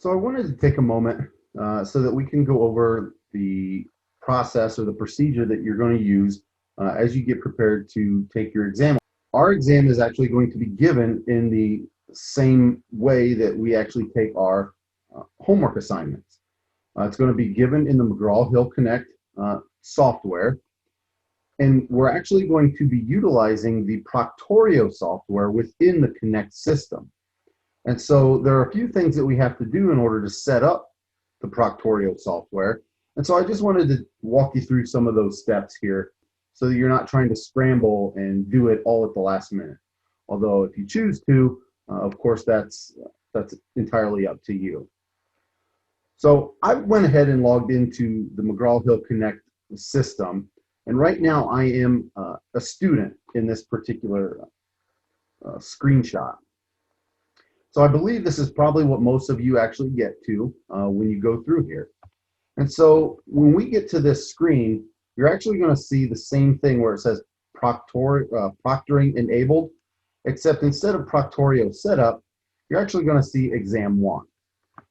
So I wanted to take a moment so that we can go over the process or the procedure that you're going to use as you get prepared to take your exam. Our exam is actually going to be given in the same way that we actually take our homework assignments. It's going to be given in the McGraw-Hill Connect software, and we're actually going to be utilizing the Proctorio software within the Connect system. And so there are a few things that we have to do in order to set up the Proctorio software. And so I just wanted to walk you through some of those steps here so that you're not trying to scramble and do it all at the last minute. Although if you choose to, of course, that's entirely up to you. So I went ahead and logged into the McGraw-Hill Connect system. And right now I am a student in this particular screenshot. So I believe this is probably what most of you actually get to when you go through here. And so when we get to this screen, you're actually going to see the same thing where it says proctoring enabled, except instead of Proctorio Setup, you're actually going to see exam 1.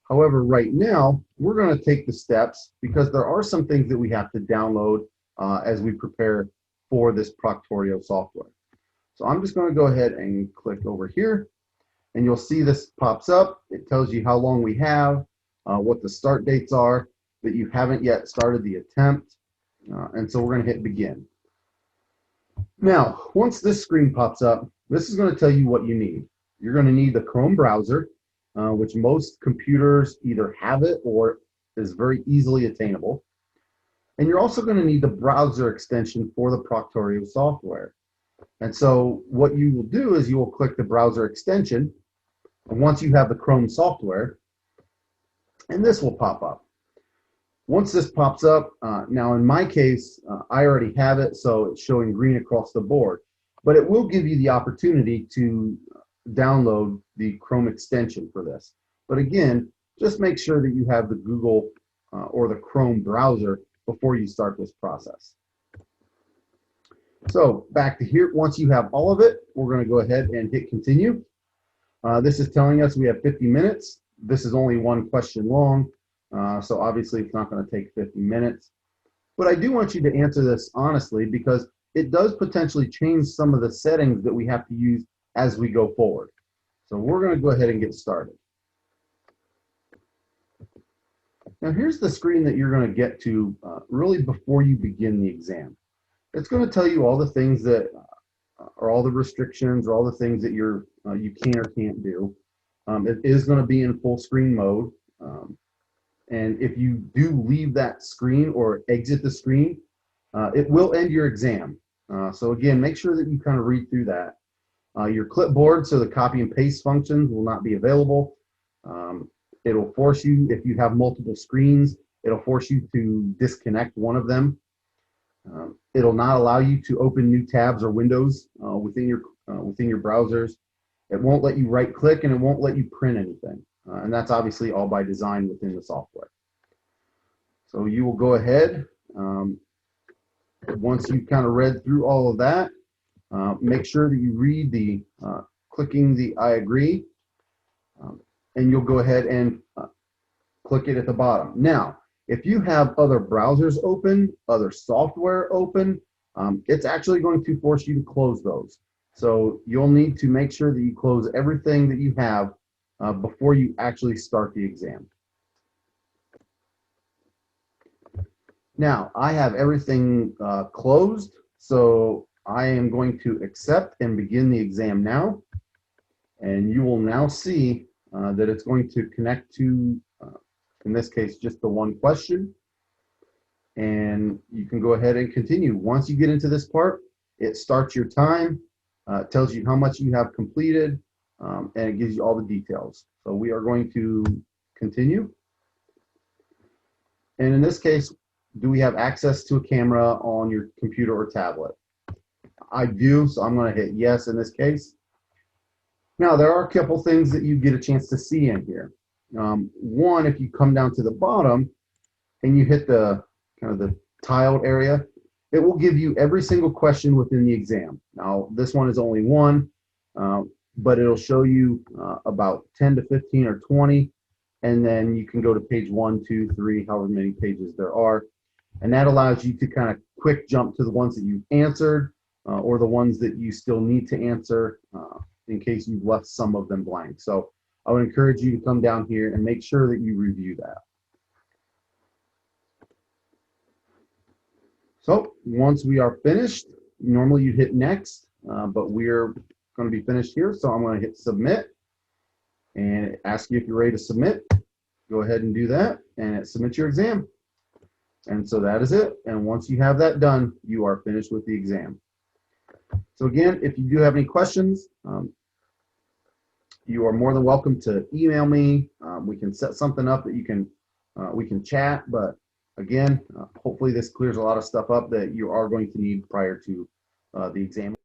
However, right now, we're going to take the steps because there are some things that we have to download as we prepare for this Proctorio software. So I'm just going to go ahead and click over here. And you'll see this pops up. It tells you how long we have, what the start dates are, that you haven't yet started the attempt. And so we're going to hit begin. Now, once this screen pops up, this is going to tell you what you need. You're going to need the Chrome browser, which most computers either have it or is very easily attainable. And you're also going to need the browser extension for the Proctorio software. And so what you will do is you will click the browser extension, and once you have the Chrome software, and this will pop up. Once this pops up, now in my case, I already have it, so it's showing green across the board, but it will give you the opportunity to download the Chrome extension for this. But again, just make sure that you have the Google or the Chrome browser before you start this process. So back to here, once you have all of it, we're going to go ahead and hit continue. This is telling us we have 50 minutes. This is only one question long, so obviously it's not going to take 50 minutes. But I do want you to answer this honestly because it does potentially change some of the settings that we have to use as we go forward. So we're going to go ahead and get started. Now here's the screen that you're going to get to really before you begin the exam. It's going to tell you all the things that are all the restrictions or all the things that you can or can't do. It is going to be in full screen mode. And if you do leave that screen or exit the screen, it will end your exam. So again, make sure that you kind of read through that. Your clipboard, so the copy and paste functions will not be available. It'll force you, if you have multiple screens, it'll force you to disconnect one of them. It'll not allow you to open new tabs or windows within your browsers. It won't let you right click and it won't let you print anything. And that's obviously all by design within the software. So you will go ahead, once you've kind of read through all of that, make sure that you read the clicking the I agree, and you'll go ahead and click it at the bottom. Now, if you have other browsers open, other software open, it's actually going to force you to close those. So you'll need to make sure that you close everything that you have before you actually start the exam. Now, I have everything closed, so I am going to accept and begin the exam now. And you will now see that it's going to connect to in this case, just the one question. And you can go ahead and continue. Once you get into this part, it starts your time, tells you how much you have completed, and it gives you all the details. So we are going to continue. And in this case, do we have access to a camera on your computer or tablet? I do, so I'm going to hit yes in this case. Now, there are a couple things that you get a chance to see in here. One, if you come down to the bottom and you hit the kind of the tiled area, it will give you every single question within the exam. Now, this one is only one, but it'll show you about 10 to 15 or 20 and then you can go to page 1, 2, 3, however many pages there are. And that allows you to kind of quick jump to the ones that you've answered or the ones that you still need to answer in case you've left some of them blank. So I would encourage you to come down here and make sure that you review that. So once we are finished, normally you hit next, but we're going to be finished here. So I'm going to hit submit and ask you if you're ready to submit. Go ahead and do that and submit your exam. And so that is it. And once you have that done, you are finished with the exam. So again, if you do have any questions, you are more than welcome to email me. We can set something up that you can, we can chat. But again, hopefully this clears a lot of stuff up that you are going to need prior to the exam.